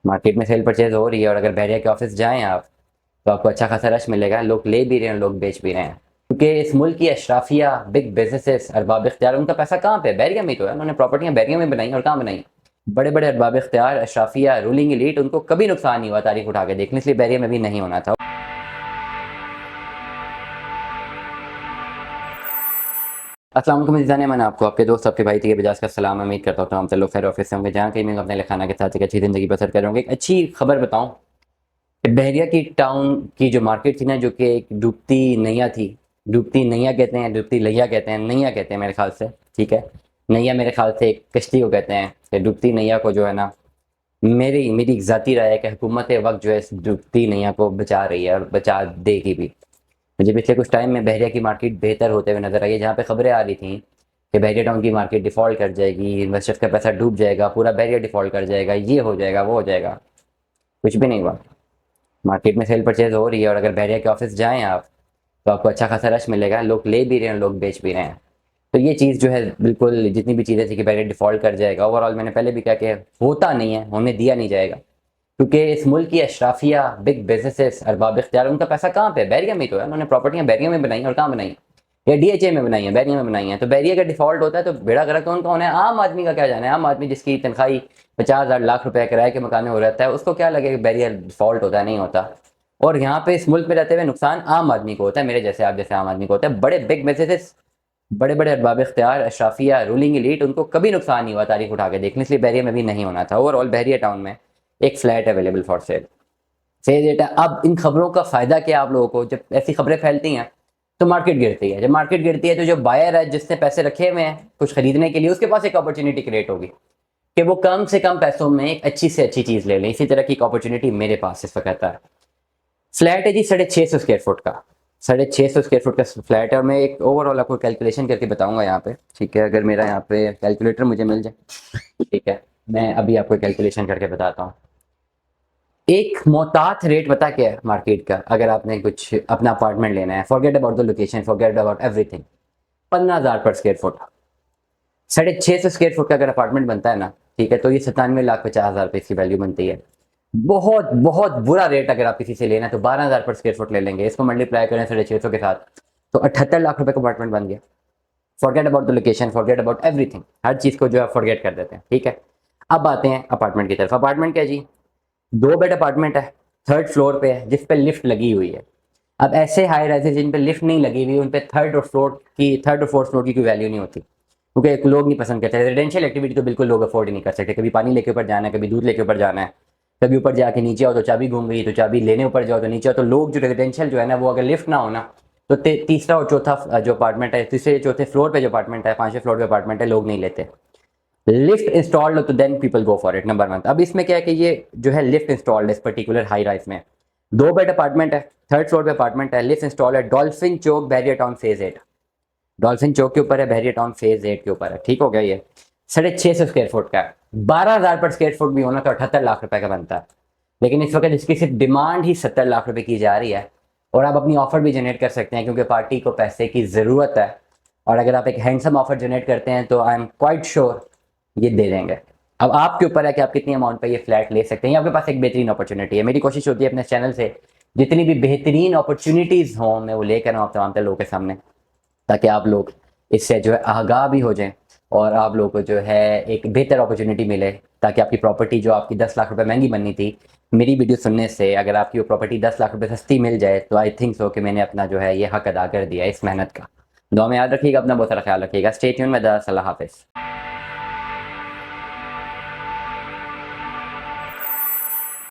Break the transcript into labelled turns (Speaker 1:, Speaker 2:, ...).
Speaker 1: Market में cell purchase हो रही है और अगर बैरिया के ऑफिस जाएं आप तो आपको अच्छा खासा रश मिलेगा। लोग ले भी रहे हैं, लोग बेच भी रहे हैं, क्योंकि इस मुल्क की अशराफिया, बिग बिजनेसेस, अरबाब इख्तियार, उनका पैसा कहाँ पे है? बैरिया में ही तो है। उन्होंने प्रॉपर्टियां बैरिया में बनाई और कहाँ बनाई? बड़े बड़े अरबाब इख्तियार, अशराफिया, रूलिंग एलीट, उनको कभी नुकसान नहीं हुआ तारीख उठा के देखने, इसलिए बैरिया में भी नहीं होना था। अस्सलाम वालेकुम अज़ीज़ान, मैं आपको आपके दोस्त आपके भाई थे बजाज का सलाम। उम्मीद करता हूँ तमाम से लोग खैर ऑफिस से होंगे, जहाँ कहीं मैं अपने खाना के साथ एक अच्छी ज़िंदगी बसर कर रहे होंगे। एक अच्छी खबर बताऊँ, बहरिया की टाउन की जो मार्केट थी ना, जो कि एक डूबती नैया थी। डूबती नैया कहते हैं, डूबती लैया कहते हैं, नैया कहते हैं मेरे ख्याल से, ठीक है। नैया मेरे ख्याल से एक कश्ती को कहते हैं। कि डूबती नैया को जो है ना, मेरी मेरी एक ज़ाती राय है कि हुकूमत वक्त जो है इस डूबती नैया को बचा रही है और बचा देगी भी। मुझे पिछले कुछ टाइम में बहरिया की मार्केट बेहतर होते हुए नजर आई है, जहाँ पे खबरें आ रही थी कि बहरिया टाउन की मार्केट डिफॉल्ट कर जाएगी, इन्वेस्टर्स का पैसा डूब जाएगा, पूरा बहरिया डिफॉल्ट कर जाएगा, ये हो जाएगा, वो हो जाएगा। कुछ भी नहीं हुआ। मार्केट में सेल परचेज हो रही है और अगर बहरिया के ऑफिस जाएं आप तो आपको अच्छा खासा रश मिलेगा। लोग ले भी रहे हैं, लोग बेच भी रहे हैं। तो ये चीज़ जो है, बिल्कुल जितनी भी चीज़ें थी कि बहरिया डिफॉल्ट कर जाएगा, ओवरऑल मैंने पहले भी कहा कि होता नहीं है, होने दिया नहीं जाएगा, क्योंकि इस मुल्क की अशराफिया, बिग बिजनेसेस, अरबाब इख्तियार, उनका पैसा कहाँ पे है? बैरिया में ही तो है। उन्होंने प्रॉपर्टियां बैरिया में बनाई और कहाँ बनाई? या डीएचए में बनाई है, बैरिया में बनाई है। तो बैरिया का डिफॉल्ट होता है तो बेड़ा गर्क तो उनका होना है। आम आदमी का क्या जाना है? आम आदमी जिसकी तनख्वाही 50,000 लाख रुपए किराए के मकान में हो रहता है, उसको क्या लगे कि बैरिया डिफॉल्ट होता है? नहीं होता। और यहाँ पे इस मुल्क में रहते हुए नुकसान आम आदमी को होता है, मेरे जैसे, आप जैसे आम आदमी को होता है। बड़े बिग बिजनेसेस, बड़े बड़े अरबाब इख्तियार, अशराफिया, रूलिंग एलीट, उनको कभी नुकसान नहीं हुआ तारीख उठा के देखने, इसलिए बैरिया में भी नहीं होना था। ओवरऑल बहरिया टाउन में एक फ्लैट अवेलेबल फॉर सेल, सही रेट है। अब इन खबरों का फायदा क्या आप लोगों को? जब ऐसी खबरें फैलती हैं तो मार्केट गिरती है। जब मार्केट गिरती है तो जो बायर है, जिसने पैसे रखे हुए हैं कुछ खरीदने के लिए, उसके पास एक अपॉर्चुनिटी क्रिएट होगी कि वो कम से कम पैसों में एक अच्छी से अच्छी चीज ले लें। इसी तरह की एक अपॉर्चुनिटी मेरे पास इस वक्त है। फ्लैट है जी 650 स्क्वायर फुट का। 650 स्क्वायर फुट का फ्लैट है और मैं एक ओवरऑल आपको कैलकुलेशन करके बताऊंगा यहाँ पे, ठीक है। अगर मेरा यहाँ पे कैलकुलेटर मुझे मिल जाए, ठीक है, मैं अभी आपको कैलकुलेशन करके बताता हूँ। एक मोहतात रेट पता क्या है मार्केट का? अगर आपने कुछ अपना अपार्टमेंट लेना है, forget about the location, forget about everything, 15,000 पर स्क्वायर फुट। 650 स्क्वायर फुट का अगर अपार्टमेंट बनता है ना, ठीक है, तो ये 97,50,000 रुपये इसकी वैल्यू बनती है। बहुत बहुत बुरा रेट अगर आप किसी से लेना है तो 12,000 पर स्क्वायर फुट ले लेंगे। इसको मल्टीप्लाई करें 650 के साथ तो 78 लाख रुपए का अपार्टमेंट बन गया। Forget about the location, forget about everything, हर चीज को जो है फॉरगेट कर देते हैं, ठीक है। अब आते हैं अपार्टमेंट की तरफ। अपार्टमेंट क्या जी? 2 बेड अपार्टमेंट है, थर्ड फ्लोर पे है, जिस पे लिफ्ट लगी हुई है। अब ऐसे हाई राइजेस जिन पे लिफ्ट नहीं लगी हुई, उन पे थर्ड और फोर्थ फ्लोर की कोई वैल्यू नहीं होती, क्योंकि लोग नहीं पसंद करते। रेजिडेंशियल एक्टिविटी तो बिल्कुल लोग अफोर्ड ही नहीं कर सकते। कभी पानी लेके ऊपर जाना है, कभी दूध लेके ऊपर जाना है, कभी ऊपर जाके नीचे आओ तो चाबी घूम गई, तो चाबी लेने ऊपर जाओ तो नीचे आओ। तो लोग जो रेजिडेंशियल जो है ना, वो अगर लिफ्ट ना हो ना, तो तीसरा और चौथा जो अपार्टमेंट है, तीसरे चौथे फ्लोर पे जो अपार्टमेंट है, पांचवें फ्लोर पे अपार्टमेंट है, लोग नहीं लेते। लिफ्ट इंस्टॉल्ड हो तो then people go for it, number 1। अब इसमें क्या है कि ये जो है लिफ्ट इंस्टॉल्ड है इस पर्टिकुलर हाई राइज में। 2 बेड अपार्टमेंट है, थर्ड फ्लोर पे अपार्टमेंट है, लिफ्ट इंस्टॉल है, डॉल्फिन चौक, बैरियर टाउन फेज 8। डॉल्फिन चौक के ऊपर है, बैरियर टाउन फेज 8 के ऊपर है, ठीक हो गया। ये 650 स्क्वायर फुट का है। 12,000 पर स्क्वायर फुट भी होना तो 78 लाख रुपए का बनता है। लेकिन इस वक्त इसकी सिर्फ डिमांड ही 70 लाख रुपए की जा रही है। और आप अपनी ऑफर भी जनरेट कर सकते हैं, क्योंकि पार्टी को पैसे की जरूरत है। और अगर आप एक हैंडसम ऑफर जनरेट करते हैं तो आई एम क्वाइट श्योर ये दे देंगे। अब आपके ऊपर है कि आप कितनी अमाउंट पे ये फ्लैट ले सकते हैं। आपके पास एक बेहतरीन अपॉर्चुनिटी है। मेरी कोशिश होती है अपने चैनल से जितनी भी बेहतरीन अपॉर्चुनिटीज हों मैं वो लेकर आऊँ आप तमाम लोगों के सामने, ताकि आप लोग इससे जो है आगाह भी हो जाएं और आप लोगों को जो है एक बेहतर अपॉर्चुनिटी मिले, ताकि आपकी प्रॉपर्टी जो आपकी 10 लाख रुपए महंगी बननी थी, मेरी वीडियो सुनने से अगर आपकी वो प्रॉपर्टी 10 लाख रुपए सस्ती मिल जाए तो आई थिंक सो कि मैंने अपना जो है ये हक अदा कर दिया इस मेहनत का। दुआ में याद रखिएगा, अपना बहुत सारा ख्याल रखिएगा। स्टे ट्यून में द सलाह हाफिज़।